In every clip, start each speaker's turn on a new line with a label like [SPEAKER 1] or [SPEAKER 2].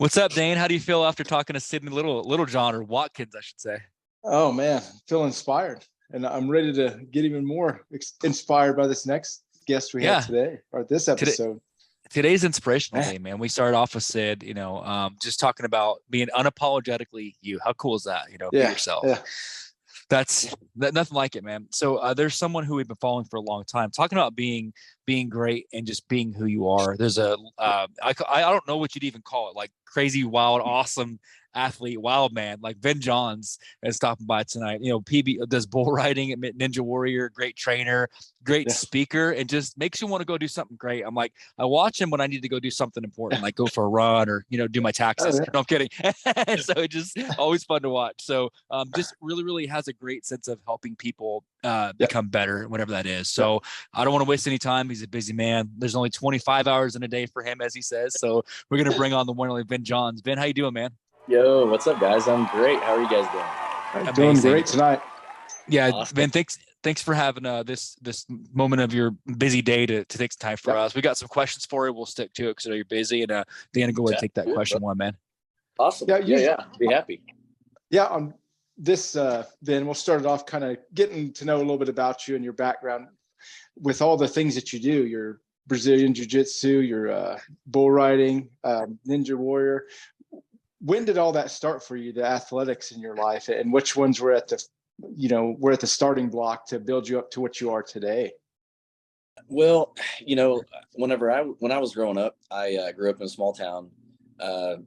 [SPEAKER 1] What's up, Dane? How do you feel after talking to Sydney Little John, or Watkins, I should say?
[SPEAKER 2] Oh man, I feel inspired, and I'm ready to get even more inspired by this next guest we have today, or this episode.
[SPEAKER 1] Today's inspirational day, man. We started off with Sid, just talking about being unapologetically you. How cool is that? Be yourself. Yeah. That's nothing like it, man. So there's someone who we've been following for a long time, talking about being great and just being who you are. There's I don't know what you'd even call it, like crazy, wild, awesome athlete, wild man, like Venn Johns is stopping by tonight. PB does bull riding at Ninja Warrior, great trainer, great speaker, and just makes you want to go do something great. I'm like, I watch him when I need to go do something important, like go for a run or, do my taxes. No, I'm kidding. So it's just always fun to watch. So just really has a great sense of helping people become better, whatever that is. So I don't want to waste any time. He's a busy man. There's only 25 hours in a day for him, as he says. So we're going to bring on the one and only Venn Johns. Venn, how you doing, man?
[SPEAKER 3] Yo, what's up, guys? I'm great. How are you guys doing?
[SPEAKER 2] Doing great tonight.
[SPEAKER 1] Yeah, awesome. Venn, thanks for having this moment of your busy day to take some time for us. We got some questions for you. We'll stick to it because I know you're busy. And Dan, go ahead and take that question one, man.
[SPEAKER 3] Awesome. Yeah. Be happy.
[SPEAKER 2] Yeah, on this, Venn, we'll start it off kind of getting to know a little bit about you and your background with all the things that you do. Your Brazilian Jiu-Jitsu, your bull riding, Ninja Warrior. When did all that start for you, the athletics in your life, and which ones were at the starting block to build you up to what you are today?
[SPEAKER 3] Well, when I was growing up, I grew up in a small town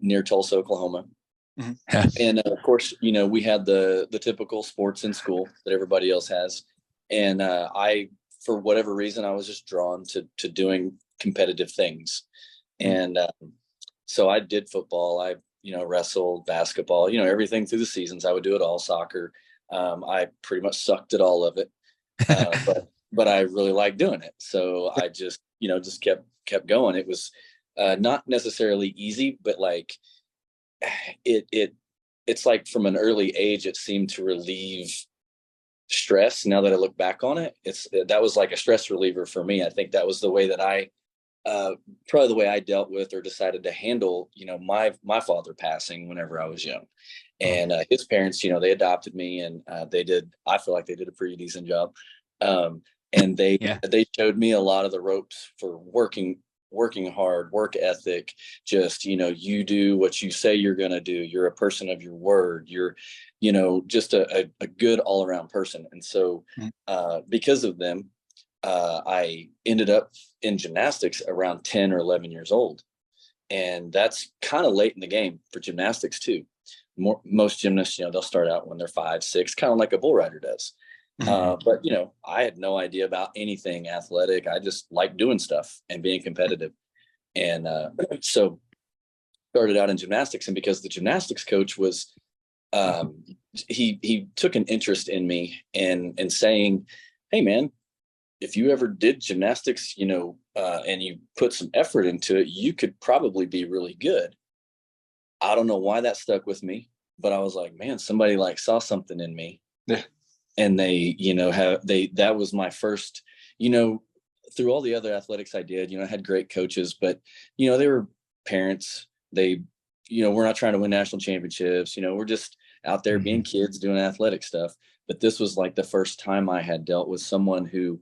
[SPEAKER 3] near Tulsa, Oklahoma. Mm-hmm. And of course, we had the typical sports in school that everybody else has. And I, for whatever reason, I was just drawn to doing competitive things. And so I did football. I wrestled, basketball, everything through the seasons. I would do it all, soccer. I pretty much sucked at all of it. But I really liked doing it. So I just kept going. It was not necessarily easy, but like it's like from an early age, it seemed to relieve stress. Now that I look back on it, that was like a stress reliever for me. I think that was the way that probably the way I dealt with or decided to handle, my father passing whenever I was young. And his parents, they adopted me, and I feel like they did a pretty decent job. And they showed me a lot of the ropes for working hard, work ethic, just, you do what you say you're going to do. You're a person of your word. You're, just a good all around person. And so because of them, I ended up in gymnastics around 10 or 11 years old. And that's kind of late in the game for gymnastics too. Most gymnasts, they'll start out when they're 5, 6, kind of like a bull rider does. But, I had no idea about anything athletic. I just liked doing stuff and being competitive. And so started out in gymnastics. And because the gymnastics coach was, he took an interest in me and saying, hey, man, if you ever did gymnastics, and you put some effort into it, you could probably be really good. I don't know why that stuck with me, but I was like, man, somebody like saw something in me. Yeah. And they, that was my first, through all the other athletics I did, I had great coaches, but, they were parents. They, we're not trying to win national championships. We're just out there being kids doing athletic stuff. But this was like the first time I had dealt with someone who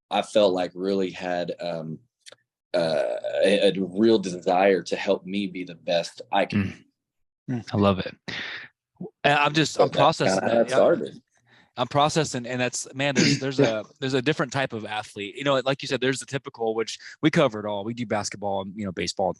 [SPEAKER 3] I felt like really had a real desire to help me be the best I can.
[SPEAKER 1] I love it. And I'm processing that. I'm processing, and that's, man, there's a different type of athlete. Like you said, there's the typical, which we cover it all. We do basketball and baseball and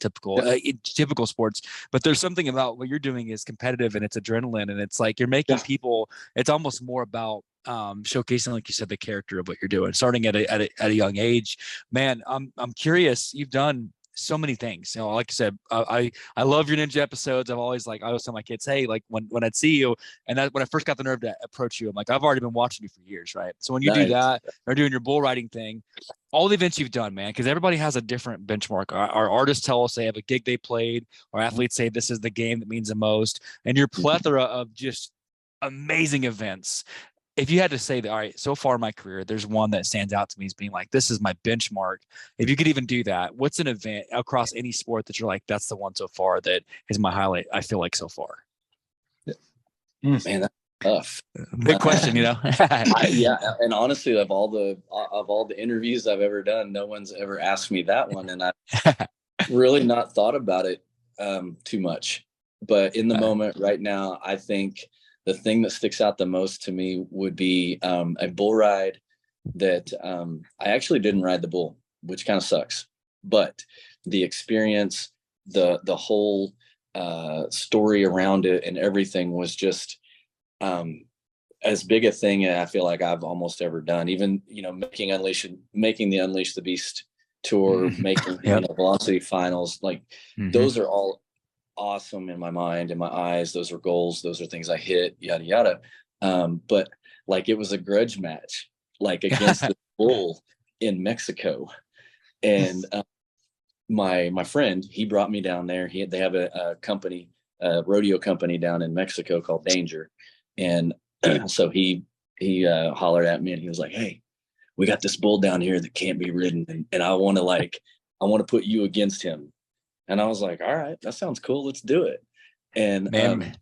[SPEAKER 1] typical sports. But there's something about what you're doing is competitive, and it's adrenaline, and it's like you're making people. It's almost more about showcasing, like you said, the character of what you're doing, starting at a young age. Man, I'm curious. You've done so many things, like I said, I love your ninja episodes. I always tell my kids, hey, like when I'd see you, and that when I first got the nerve to approach you, I'm like, I've already been watching you for years, right? So when you do that, or doing your bull riding thing, all the events you've done, man, because everybody has a different benchmark. Our artists tell us they have a gig they played, or athletes say this is the game that means the most, and your plethora of just amazing events. if you had to say that, all right, so far in my career, there's one that stands out to me as being like, this is my benchmark. If you could even do that, what's an event across any sport that you're like, that's the one so far that is my highlight, I feel like, so far?
[SPEAKER 3] Man, that's tough.
[SPEAKER 1] Big question, you know?
[SPEAKER 3] Yeah. And honestly, of all the interviews I've ever done, no one's ever asked me that one. And I've really not thought about it too much. But in the moment right now, I think the thing that sticks out the most to me would be a bull ride that I actually didn't ride the bull, which kind of sucks. But the experience, the whole story around it and everything was just as big a thing I feel like I've almost ever done. Even, you know, making the Unleash the Beast tour, making you know, Velocity finals, like those are all awesome in my mind, in my eyes. Those are goals, those are things I hit, yada yada. But like, it was a grudge match, like against the bull in Mexico. And my friend, he brought me down there. They have a company, a rodeo company down in Mexico called Danger. And so he hollered at me and he was like, "Hey, we got this bull down here that can't be ridden. And I want to put you against him." And I was like, "All right, that sounds cool. Let's do it." And,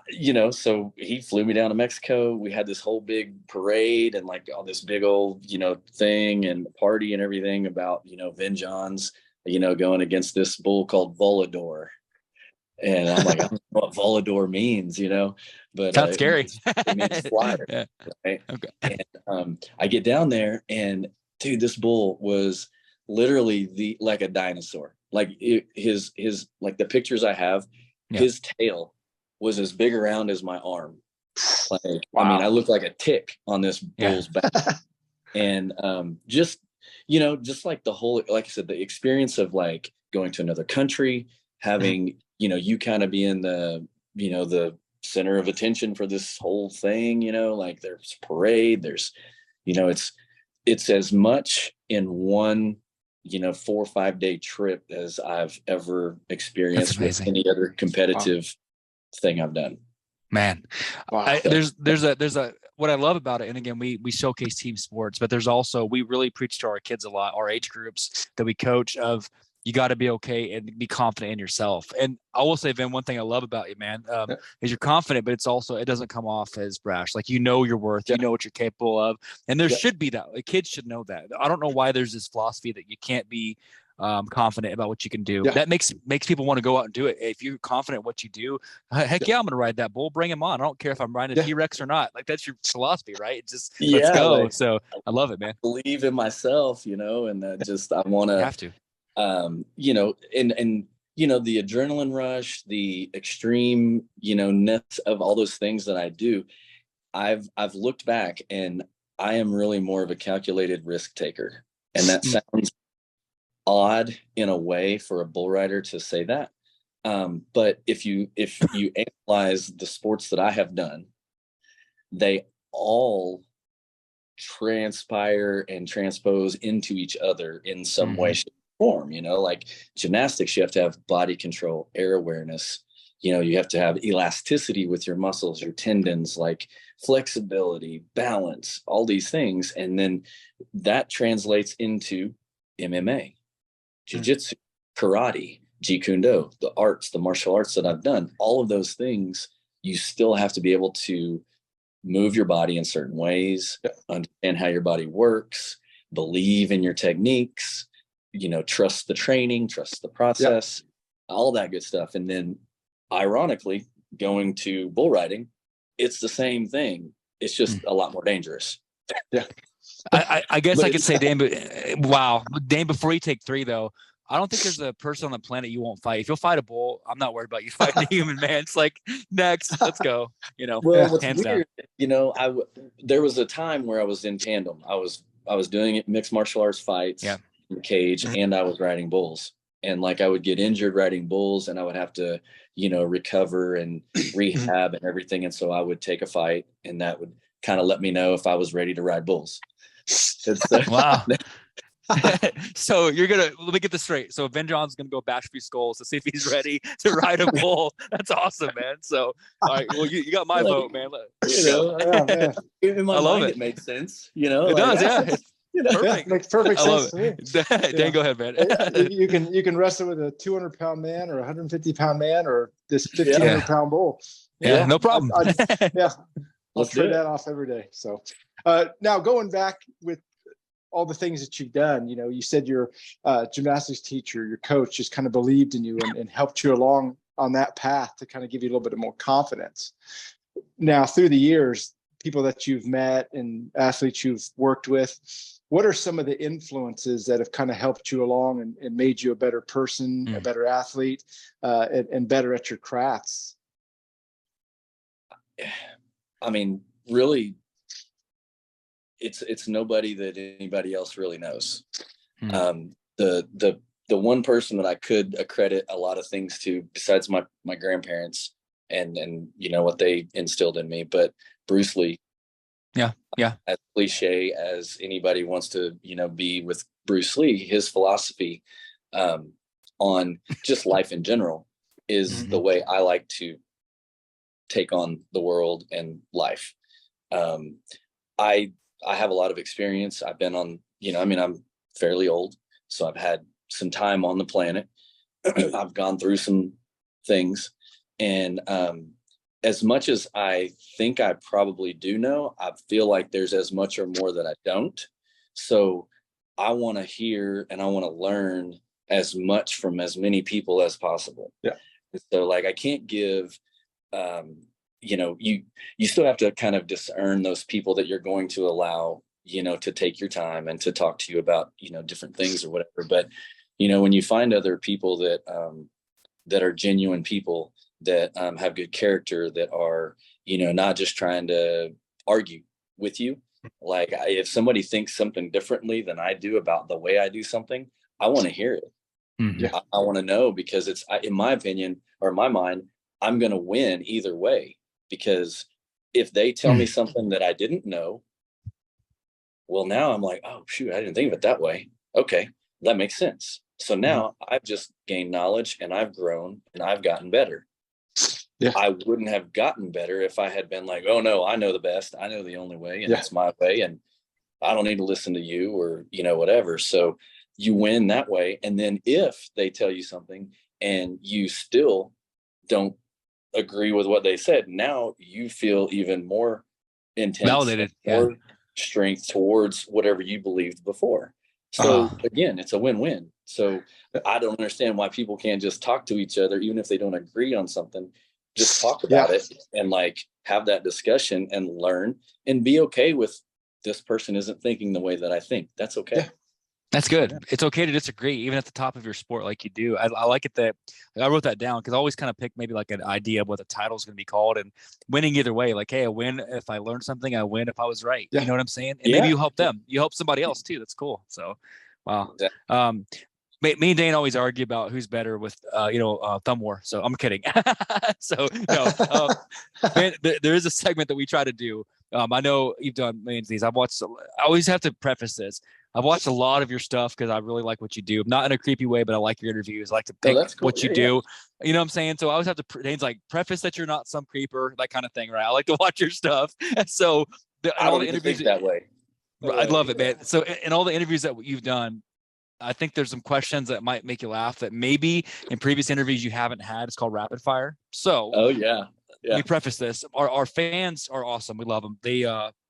[SPEAKER 3] you know, so he flew me down to Mexico. We had this whole big parade and like all this big old, you know, thing and party and everything about, you know, Venn Johns, you know, going against this bull called Volador. And I'm like, I don't know what Volador means, you know, but
[SPEAKER 1] sounds scary.
[SPEAKER 3] It means flyer. Yeah. Right? Okay. And I get down there and dude, this bull was literally like a dinosaur. Like his like the pictures I have, his tail was as big around as my arm. Like, wow. I mean, I look like a tick on this bull's back. And just, you know, just like the whole, like I said, the experience of like going to another country, having, you know, you kind of being the, you know, the center of attention for this whole thing, you know, like there's parade, there's, you know, it's as much in one, you know, 4 or 5 day trip as I've ever experienced with any other competitive thing I've done.
[SPEAKER 1] Man, wow. There's a what I love about it, and again, we showcase team sports, but there's also, we really preach to our kids a lot, our age groups that we coach, of you got to be okay and be confident in yourself. And I will say, Vin, one thing I love about you, man, is you're confident, but it's also, it doesn't come off as brash. Like, you know your worth, you know what you're capable of, and there should be that. Like, kids should know that. I don't know why there's this philosophy that you can't be confident about what you can do. That makes people want to go out and do it. If you're confident in what you do, heck yeah, I'm gonna ride that bull, bring him on. I don't care if I'm riding a T-Rex or not. Like, that's your philosophy, right? It's just let's go. Like, so I love it, man.
[SPEAKER 3] I believe in myself, you know, and just I want to
[SPEAKER 1] have to,
[SPEAKER 3] you know, and you know, the adrenaline rush, the extreme, you know, ness of all those things that I do. I've looked back and I am really more of a calculated risk taker, and that sounds odd in a way for a bull rider to say that. But if you analyze the sports that I have done, they all transpire and transpose into each other in some way, shape, or form. You know, like gymnastics, you have to have body control, air awareness. You know, you have to have elasticity with your muscles, your tendons, like flexibility, balance, all these things. And then that translates into MMA, jiu-jitsu, karate, jeet kune do, the arts, the martial arts that I've done. All of those things, you still have to be able to move your body in certain ways, understand how your body works, believe in your techniques, you know, trust the training, trust the process, all that good stuff. And then ironically, going to bull riding, it's the same thing. It's just a lot more dangerous.
[SPEAKER 1] I guess I could say, Dane, but wow, Dane, before you take 3 though, I don't think there's a person on the planet you won't fight. If you'll fight a bull, I'm not worried about you fighting a human, man. It's like, next, let's go. You know,
[SPEAKER 3] well, what's hands weird, down. You know, there was a time where I was in tandem. I was doing mixed martial arts fights in the cage, and I was riding bulls. And like, I would get injured riding bulls, and I would have to, you know, recover and rehab and everything. And so I would take a fight, and that would kind of let me know if I was ready to ride bulls.
[SPEAKER 1] Wow. So let me get this straight. So Venn Johns is gonna go bash these skulls to see if he's ready to ride a bull. That's awesome, man. So all right, well you got my vote, man.
[SPEAKER 3] Yeah, man. In my mind, it makes sense.
[SPEAKER 1] It does, yeah. It's perfect.
[SPEAKER 2] Makes perfect sense
[SPEAKER 1] to me. Dan, go ahead, man.
[SPEAKER 2] you can wrestle with a 200-pound man or a 150-pound man or this 1,500-pound bull.
[SPEAKER 1] Yeah, no problem.
[SPEAKER 2] I'll trade that off every day. So now going back with all the things that you've done, you said your gymnastics teacher, your coach just kind of believed in you and helped you along on that path to kind of give you a little bit of more confidence. Now, through the years, people that you've met and athletes you've worked with, what are some of the influences that have kind of helped you along and made you a better person, a better athlete, and better at your crafts?
[SPEAKER 3] I mean, really, it's nobody that anybody else really knows. The one person that I could accredit a lot of things to, besides my grandparents and what they instilled in me, but Bruce Lee.
[SPEAKER 1] Yeah.
[SPEAKER 3] As cliche as anybody wants to, be with Bruce Lee, his philosophy on just life in general is the way I like to take on the world and life. I have a lot of experience. I've been on, I'm fairly old, so I've had some time on the planet. I've gone through some things, and as much as I think I probably do know, I feel like there's as much or more that I don't. So I want to hear and I want to learn as much from as many people as possible.
[SPEAKER 2] Yeah.
[SPEAKER 3] So like, I can't give, you still have to kind of discern those people that you're going to allow, to take your time and to talk to you about, different things or whatever. But, when you find other people that are genuine people, that have good character, that are, not just trying to argue with you. Like if somebody thinks something differently than I do about the way I do something, I want to hear it.
[SPEAKER 1] Mm-hmm.
[SPEAKER 3] I want to know, because it's, in my opinion, or in my mind, I'm going to win either way. Because if they tell me something that I didn't know, well, now I'm like, oh, shoot, I didn't think of it that way. Okay, that makes sense. So now I've just gained knowledge and I've grown and I've gotten better. Yeah. I wouldn't have gotten better if I had been like, oh, no, I know the best. I know the only way, and it's my way. And I don't need to listen to you or, whatever. So you win that way. And then if they tell you something and you still don't agree with what they said, now you feel even more intense,
[SPEAKER 1] validated,
[SPEAKER 3] more strength towards whatever you believed before. So again, it's a win-win. So I don't understand why people can't just talk to each other, even if they don't agree on something. Just talk about it and like have that discussion and learn and be okay with, this person isn't thinking the way that I think. That's okay.
[SPEAKER 2] Yeah.
[SPEAKER 1] That's good. Yeah. It's okay to disagree, even at the top of your sport, like you do. I like it that I wrote that down, because I always kind of pick maybe like an idea of what the title is going to be called, and winning either way. Like, hey, I win if I learned something. I win if I was right. Yeah. You know what I'm saying? And maybe you help them. You help somebody else too. That's cool. So, wow. Exactly. Me and Dane always argue about who's better with, thumb war. So I'm kidding. So no, man, there is a segment that we try to do. I know you've done millions of these. I always have to preface this. I've watched a lot of your stuff because I really like what you do. Not in a creepy way, but I like your interviews. I like to pick what you do. You know what I'm saying? So I always have to, Dane's like, preface that you're not some creeper, that kind of thing, right? I like to watch your stuff. So all the interviews
[SPEAKER 3] that way.
[SPEAKER 1] I love it, man. So in all the interviews that you've done, I think there's some questions that might make you laugh that maybe in previous interviews you haven't had. It's called rapid fire. So, let me preface this. Our fans are awesome. We love them.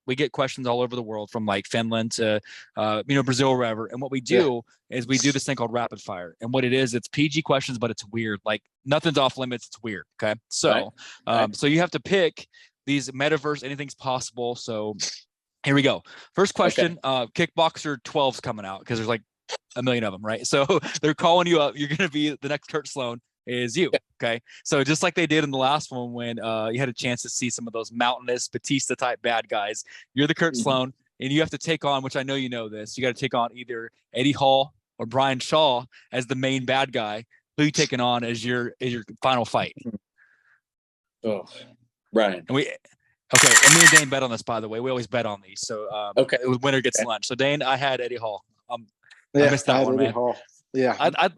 [SPEAKER 1] We get questions all over the world, from like Finland to, Brazil or wherever. And what we do is we do this thing called rapid fire. And what it is, it's PG questions, but it's weird. Like nothing's off limits. It's weird. Okay. So, so you have to pick these metaverse, anything's possible. So here we go. First question, Kickboxer 12's coming out, because there's like a million of them, right? So they're calling you up. You're going to be the next Kurt Sloan is you. Okay. So just like they did in the last one, when you had a chance to see some of those mountainous Batista type bad guys, you're the Kurt Sloan, and you have to take on, which I know you know this, you got to take on either Eddie Hall or Brian Shaw as the main bad guy. Who you taking on as your final fight?
[SPEAKER 3] Oh, Brian.
[SPEAKER 1] And me and Dane bet on this, by the way. We always bet on these. So winner gets lunch. So Dane, I had Eddie Hall.
[SPEAKER 2] Yeah,
[SPEAKER 1] I missed that one, man.
[SPEAKER 2] Hall. Yeah.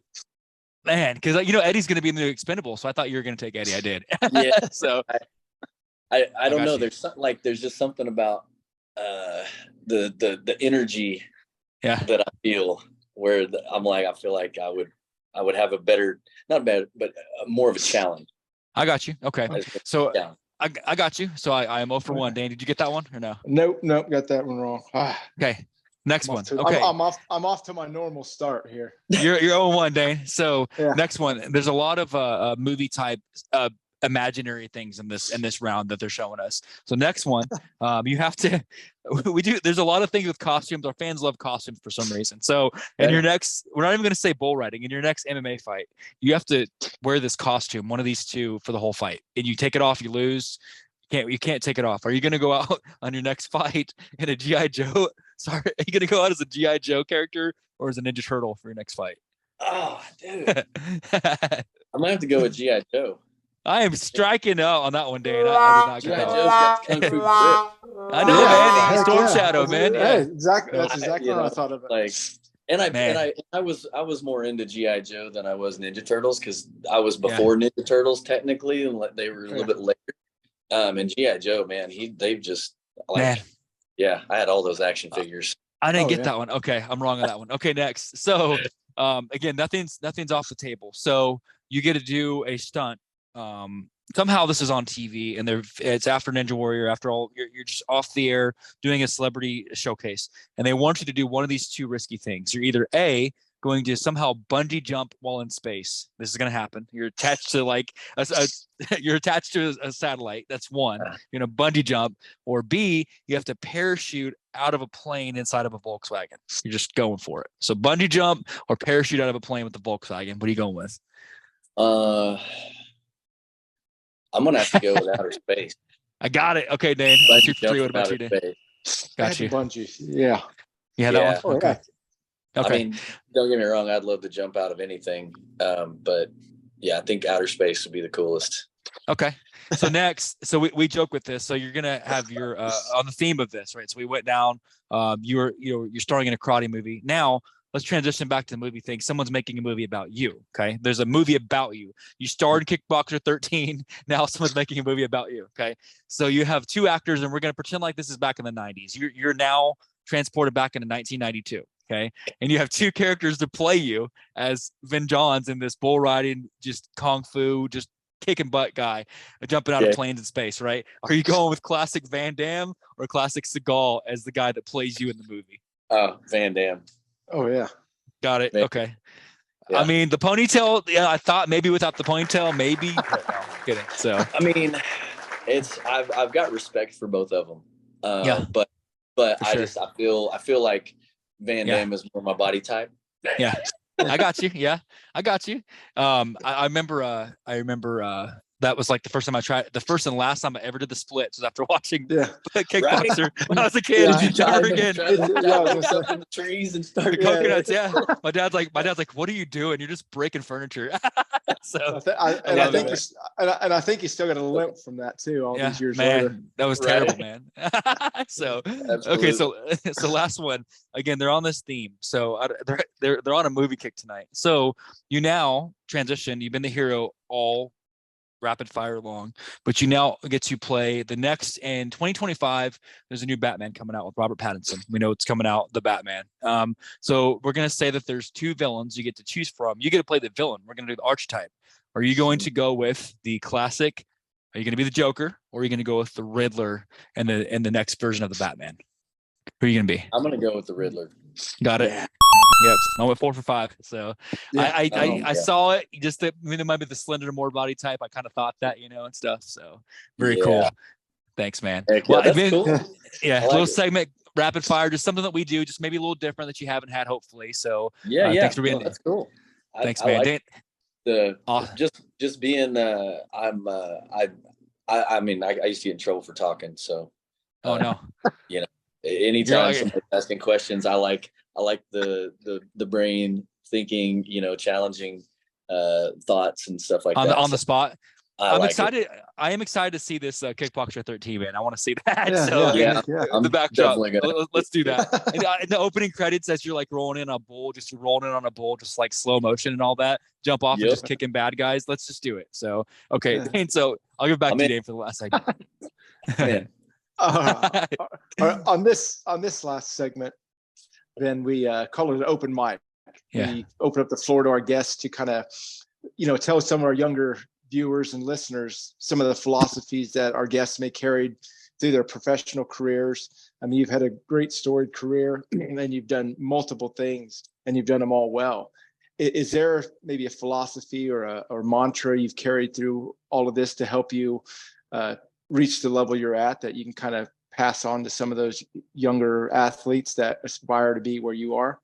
[SPEAKER 1] Man, because Eddie's going to be in the Expendables, so I thought you were going to take Eddie. I did.
[SPEAKER 3] Yeah.
[SPEAKER 1] So
[SPEAKER 3] I don't know. There's just something about the energy that I feel where I feel like I would have a better, not bad, but more of a challenge.
[SPEAKER 1] I got you. Okay. So I got you. So I am 0 for 1. Dane, did you get that one or no?
[SPEAKER 2] Nope. Got that one wrong.
[SPEAKER 1] Okay. Next one. Okay.
[SPEAKER 2] I'm off to my normal start here.
[SPEAKER 1] You're 0-1, Dane. So next one. There's a lot of movie type imaginary things in this round that they're showing us. So next one, you have to. There's a lot of things with costumes. Our fans love costumes for some reason. So in your next, we're not even going to say bull riding. In your next MMA fight, you have to wear this costume, one of these two, for the whole fight. And you take it off, you lose. You can't take it off. Are you going to go out on your next fight in a G.I. Joe? Sorry, are you going to go out as a G.I. Joe character or as a Ninja Turtle for your next fight?
[SPEAKER 3] Oh, dude. I'm going to have to go with G.I. Joe.
[SPEAKER 1] I am striking out on that one, Dane. I did not get that.
[SPEAKER 3] Joe's got Kung Fu grip.
[SPEAKER 1] I know, man. Storm Shadow, man. Yeah,
[SPEAKER 2] exactly. That's exactly what I thought of it.
[SPEAKER 3] Like, I was more into G.I. Joe than I was Ninja Turtles because I was before Ninja Turtles technically, and they were a little bit later. And G.I. Joe, man, they've just I had all those action figures.
[SPEAKER 1] I didn't get that one. Okay, I'm wrong on that one. Okay, next. So, again, nothing's off the table. So you get to do a stunt. Somehow this is on TV, and it's after Ninja Warrior. After all, you're just off the air doing a celebrity showcase, and they want you to do one of these two risky things. You're either A, going to somehow bungee jump while in space. This is going to happen. You're attached to you're attached to a satellite. That's one. You're going to bungee jump. Or B, you have to parachute out of a plane inside of a Volkswagen. You're just going for it. So bungee jump or parachute out of a plane with the Volkswagen. What are you going with?
[SPEAKER 3] I'm going to have to go with outer space.
[SPEAKER 1] I got it. Okay, Dane. 2 for 3. What about you, Dane? Got you.
[SPEAKER 2] Bungee. Yeah.
[SPEAKER 1] Yeah, that one. Okay.
[SPEAKER 3] Okay. I mean, don't get me wrong. I'd love to jump out of anything. But yeah, I think outer space would be the coolest.
[SPEAKER 1] Okay. So next, so we joke with this. So you're going to have your, on the theme of this, right? So we went down, you're starring in a karate movie. Now let's transition back to the movie thing. Someone's making a movie about you. Okay. There's a movie about you. You starred in Kickboxer 13. Now someone's making a movie about you. Okay. So you have two actors, and we're going to pretend like this is back in the 90s. You're now transported back into 1992. Okay. And you have two characters to play you as Venn Johns in this bull riding, just kung fu, just kicking butt guy jumping out of planes in space, right? Are you going with classic Van Damme or classic Seagal as the guy that plays you in the movie?
[SPEAKER 3] Van Damme.
[SPEAKER 2] Oh yeah.
[SPEAKER 1] Got it. Okay. Yeah. I mean, the ponytail, I thought maybe without the ponytail, maybe. But no, I'm kidding. So
[SPEAKER 3] I mean, I've got respect for both of them. But I feel like Van Damme is more my body type.
[SPEAKER 1] Yeah. I got you. Yeah, I got you. I remember that was like the first time I tried. The first and last time I ever did the splits was after watching Kickboxer when I was a kid. Never again.
[SPEAKER 3] Jump in the trees and start
[SPEAKER 1] coconuts. Yeah, my dad's like, what are you doing? You're just breaking furniture. So
[SPEAKER 2] I think he's still got a limp from that too. All these years later.
[SPEAKER 1] That was terrible, man. So okay, so last one again. They're on this theme. So they're on a movie kick tonight. So you now transition. You've been the hero all rapid fire long, but you now get to play the next in 2025. There's a new Batman coming out with Robert Pattinson. We know it's coming out, the Batman. So we're going to say that there's two villains you get to choose from. You get to play the villain. We're going to do the archetype. Are you going to go with the classic? Are you going to be the Joker, or are you going to go with the Riddler and the next version of the Batman? Who are you going to be?
[SPEAKER 3] I'm going to go with the Riddler.
[SPEAKER 1] Got it. Yep, I went 4 for 5. So I saw it. Just that, I mean, it might be the slender, more body type. I kind of thought that, and stuff. So very cool. Thanks, man.
[SPEAKER 3] Well, that's cool.
[SPEAKER 1] Yeah, a little segment, rapid fire, just something that we do, just maybe a little different that you haven't had, hopefully. So thanks for being.
[SPEAKER 3] That's cool.
[SPEAKER 1] Thanks, man.
[SPEAKER 3] Just being. I mean, I used to get in trouble for talking. So.
[SPEAKER 1] Oh no.
[SPEAKER 3] Anytime somebody's asking questions, I like the brain thinking, challenging thoughts and stuff like that.
[SPEAKER 1] On the spot. I'm excited. I am excited to see this Kickboxer 13, man. I want to see that.
[SPEAKER 3] The
[SPEAKER 1] backdrop. Let's do that. In the opening credits, as you're like rolling in on a bull, just like slow motion and all that, jump off and just kicking bad guys. Let's just do it. So, okay. And so I'll give back to you, Dave, for the last segment.
[SPEAKER 2] On this last segment, then we call it an open mic. We open up the floor to our guests to kind of, tell some of our younger viewers and listeners some of the philosophies that our guests may carry through their professional careers. I mean, you've had a great storied career and you've done multiple things and you've done them all well. Is there maybe a philosophy or a mantra you've carried through all of this to help you reach the level you're at, that you can kind of pass on to some of those younger athletes that aspire to be where you are?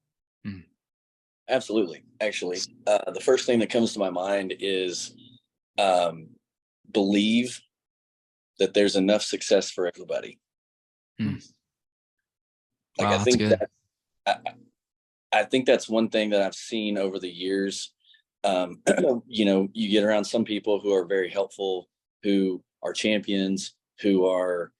[SPEAKER 3] Absolutely. Actually, the first thing that comes to my mind is believe that there's enough success for everybody.
[SPEAKER 1] Wow,
[SPEAKER 3] I think that's one thing that I've seen over the years. You get around some people who are very helpful, who are champions, who are,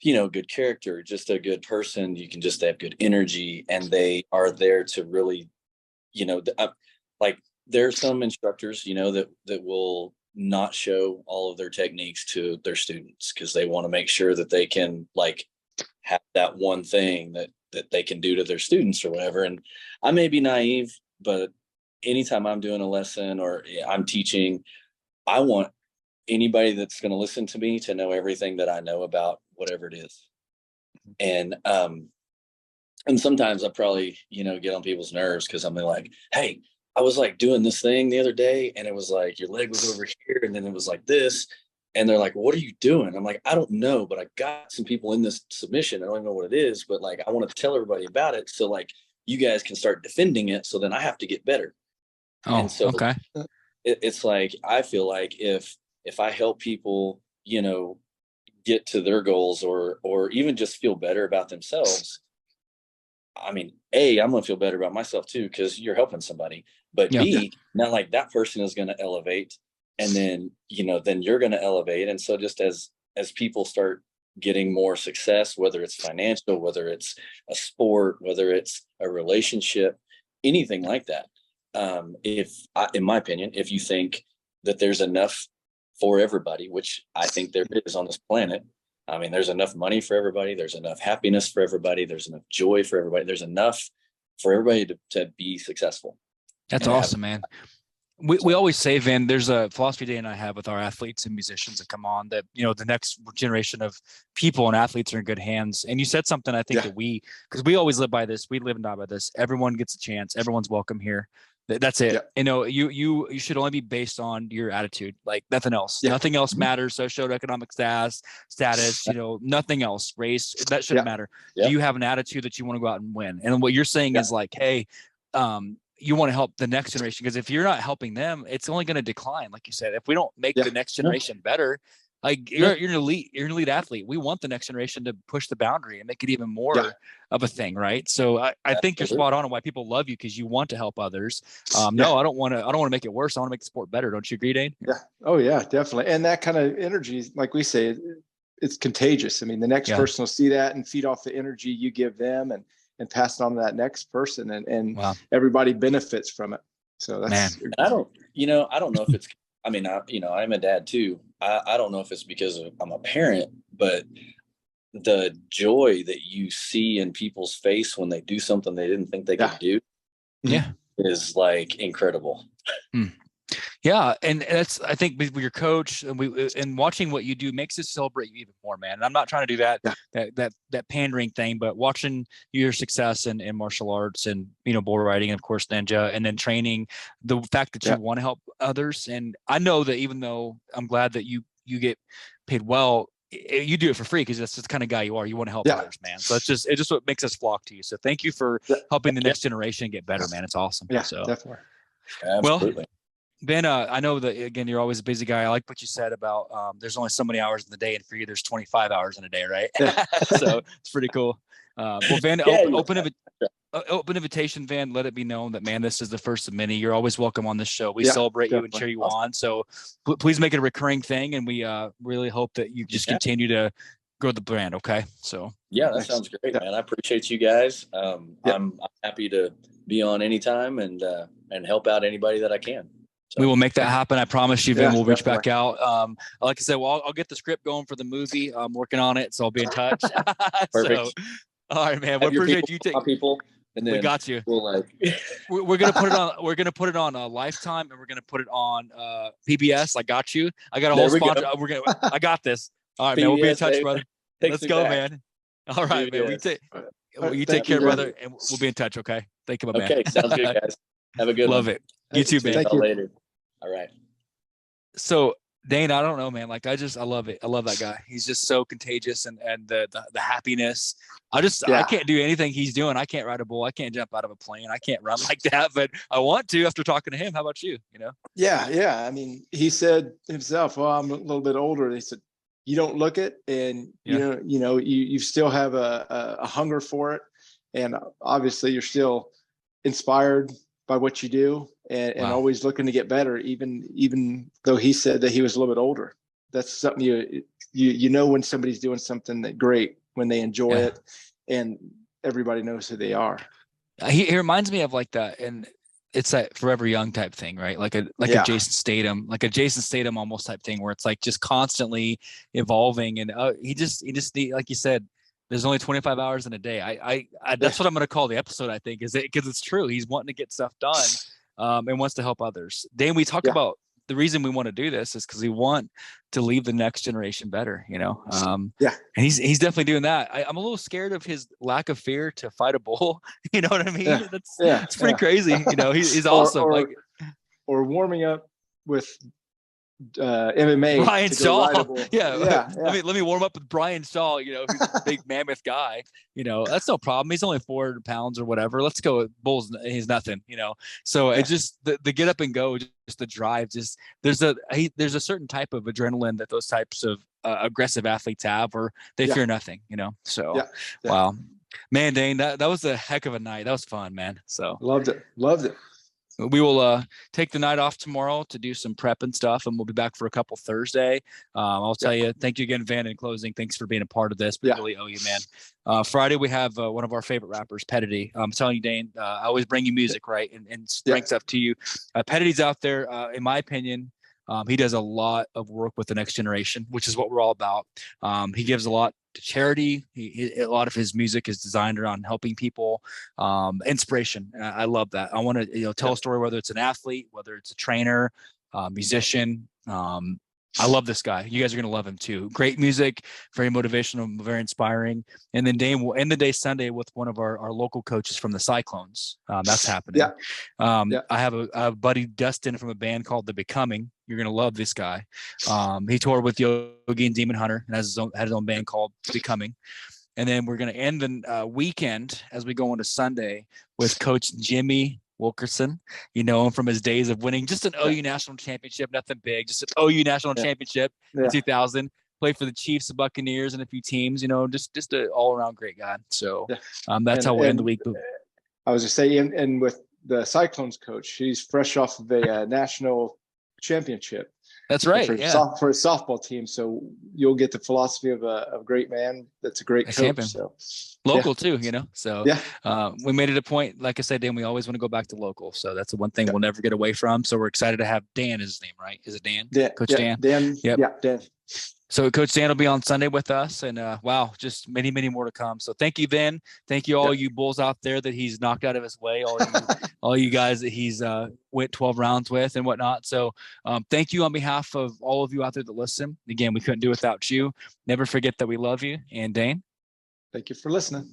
[SPEAKER 3] good character, just a good person. You can just have good energy, and they are there to really, like there's some instructors, that will not show all of their techniques to their students because they want to make sure that they can like have that one thing that they can do to their students or whatever. And I may be naive, but anytime I'm doing a lesson or I'm teaching, I want anybody that's going to listen to me to know everything that I know about whatever it is. And sometimes I probably, get on people's nerves because I'm like, hey, I was like doing this thing the other day and it was like your leg was over here and then it was like this. And they're like, what are you doing? I'm like, I don't know, but I got some people in this submission. I don't even know what it is, but like, I want to tell everybody about it. So like you guys can start defending it. So then I have to get better.
[SPEAKER 1] Oh,
[SPEAKER 3] and so
[SPEAKER 1] okay.
[SPEAKER 3] It's like, I feel like if I help people, get to their goals or even just feel better about themselves, I mean, I'm going to feel better about myself too, because you're helping somebody. But B, not like that person is going to elevate, and then then you're going to elevate. And so just as people start getting more success, whether it's financial, whether it's a sport, whether it's a relationship, anything like that, in my opinion, if you think that there's enough for everybody, which I think there is on this planet. I mean, there's enough money for everybody. There's enough happiness for everybody. There's enough joy for everybody. There's enough for everybody to be successful.
[SPEAKER 1] That's awesome, man. We always say, Vin, there's a philosophy day and I have with our athletes and musicians that come on that, the next generation of people and athletes are in good hands. And you said something, I think that because we always live by this, we live and die by this. Everyone gets a chance. Everyone's welcome here. That's it. You should only be based on your attitude, like nothing else. Nothing else matters. Socioeconomic status, nothing else. Race, that shouldn't matter. Do you have an attitude that you want to go out and win? And what you're saying is like, hey, you want to help the next generation, because if you're not helping them, it's only going to decline. Like you said, if we don't make the next generation better, like you're an elite athlete. We want the next generation to push the boundary and make it even more of a thing, right? So I think you're spot on why people love you, because you want to help others. No, I don't want to make it worse. I want to make the sport better. Don't you agree, Dane?
[SPEAKER 2] Yeah. Oh yeah, definitely. And that kind of energy, like we say, it's contagious. I mean, the next person will see that and feed off the energy you give them and pass it on to that next person, and everybody benefits from it. So that's,
[SPEAKER 3] I don't know if it's, I mean, I'm a dad too. I don't know if it's because I'm a parent, but the joy that you see in people's face when they do something they didn't think they could do is like incredible.
[SPEAKER 1] Yeah. And that's, I think with your coach and watching what you do makes us celebrate you even more, man. And I'm not trying to do that pandering thing, but watching your success in martial arts and, bull riding and of course, Ninja, and then training, the fact that you want to help others. And I know that even though I'm glad that you get paid well, you do it for free because that's the kind of guy you are. You want to help others, man. So it's just what makes us flock to you. So thank you for helping the next generation get better, man. It's awesome.
[SPEAKER 2] Yeah,
[SPEAKER 1] so
[SPEAKER 2] definitely.
[SPEAKER 3] Absolutely.
[SPEAKER 1] Well, Ben, I know that, again, you're always a busy guy. I like what you said about there's only so many hours in the day, and for you, there's 25 hours in a day, right? So it's pretty cool. Well, Ben, open invitation, Van. Let it be known that, man, this is the first of many. You're always welcome on the show. We celebrate you and cheer you on. So please make it a recurring thing. And we really hope that you just continue to grow the brand. Okay. So
[SPEAKER 3] yeah, that sounds great, man. I appreciate you guys. I'm happy to be on anytime and help out anybody that I can. So.
[SPEAKER 1] We will make that happen. I promise you, Vin. We'll reach back out. Like I said, well, I'll get the script going for the movie. I'm working on it, so I'll be in touch.
[SPEAKER 3] Perfect.
[SPEAKER 1] So, all right, man. We appreciate you taking
[SPEAKER 3] people. And then
[SPEAKER 1] we got you.
[SPEAKER 3] We'll
[SPEAKER 1] we're gonna put it on. We're gonna put it on Lifetime, and we're gonna put it on PBS. I got you. I got a whole sponsor. I got this. All right, PBS, man. We'll be in touch, brother. Let's go, man. All right, PBS. Man. You take care, brother, and we'll be in touch. Okay. Thank you, my man.
[SPEAKER 3] Okay, sounds good, guys. Have a good one.
[SPEAKER 1] Love it. You too, man.
[SPEAKER 3] Thank you. Later. All right.
[SPEAKER 1] So Dane, I don't know, man. Like I love it. I love that guy. He's just so contagious and the happiness. I can't do anything he's doing. I can't ride a bull. I can't jump out of a plane. I can't run like that, but I want to after talking to him. How about you? You know?
[SPEAKER 2] Yeah. Yeah. I mean, he said himself, well, I'm a little bit older. He said, you don't look it, and you still have a hunger for it. And obviously you're still inspired by what you do and always looking to get better, even though he said that he was a little bit older. That's something you know when somebody's doing something that great, when they enjoy it and everybody knows who they are.
[SPEAKER 1] He reminds me of like that. And it's that Forever Young type thing, right? Like a Jason Statham almost type thing where it's like just constantly evolving. And he just like you said, there's only 25 hours in a day. I that's what I'm going to call the episode, I think, because it's true. He's wanting to get stuff done and wants to help others. Dan, we talk about the reason we want to do this is because we want to leave the next generation better, and he's definitely doing that. I'm a little scared of his lack of fear to fight a bull. You know what I mean? It's pretty crazy. He's awesome.
[SPEAKER 2] Or warming up with MMA.
[SPEAKER 1] Brian Shaw. Let me warm up with Brian Shaw, who's a big mammoth guy. That's no problem. He's only 400 pounds or whatever. Let's go. Bulls, he's nothing, So it just the get up and go, just the drive, just there's a certain type of adrenaline that those types of aggressive athletes have, or they fear nothing, So wow. Man, Dane, that was a heck of a night. That was fun, man. So
[SPEAKER 2] loved it.
[SPEAKER 1] We will take the night off tomorrow to do some prep and stuff, and we'll be back for a couple Thursday. I'll tell you, thank you again, Van, in closing. Thanks for being a part of this. We really owe you, man. Friday, we have one of our favorite rappers, Petity. I'm telling you, Dane, I always bring you music, right? And bring stuff to you. Petity's out there, in my opinion. He does a lot of work with the next generation, which is what we're all about. He gives a lot to charity. A lot of his music is designed around helping people, inspiration. I love that. I want to tell a story, whether it's an athlete, whether it's a trainer, musician. I love this guy. You guys are going to love him too. Great music, very motivational, very inspiring. And then Dane will end the day Sunday with one of our local coaches from the Cyclones. That's happening. I have a buddy, Dustin, from a band called The Becoming. You're going to love this guy. He toured with Yogi and Demon Hunter and had his own band called Becoming. And then we're going to end the weekend as we go into Sunday with Coach Jimmy Wilkerson. You know him from his days of winning just an OU national championship, nothing big, just an OU national championship in 2000. Played for the Chiefs, the Buccaneers, and a few teams. Just an all-around great guy. So that's how we'll end the week.
[SPEAKER 2] I was just saying, and with the Cyclones coach, he's fresh off of a national championship.
[SPEAKER 1] That's right.
[SPEAKER 2] For a softball team. So you'll get the philosophy of a great man. That's a great coach.
[SPEAKER 1] Champion.
[SPEAKER 2] So
[SPEAKER 1] local too, So we made it a point. Like I said, Dan, we always want to go back to local. So that's the one thing we'll never get away from. So we're excited to have Dan is his name, right? Is it Dan?
[SPEAKER 2] Yeah,
[SPEAKER 1] Coach Dan.
[SPEAKER 2] Dan. Yep. Yeah, Dan.
[SPEAKER 1] So Coach Dan will be on Sunday with us, and wow, just many, many more to come. So thank you, Vin. Thank you, all you Bulls out there that he's knocked out of his way, all you guys that he's went 12 rounds with and whatnot. So thank you on behalf of all of you out there that listen. Again, we couldn't do it without you. Never forget that we love you. And Dane,
[SPEAKER 2] thank you for listening.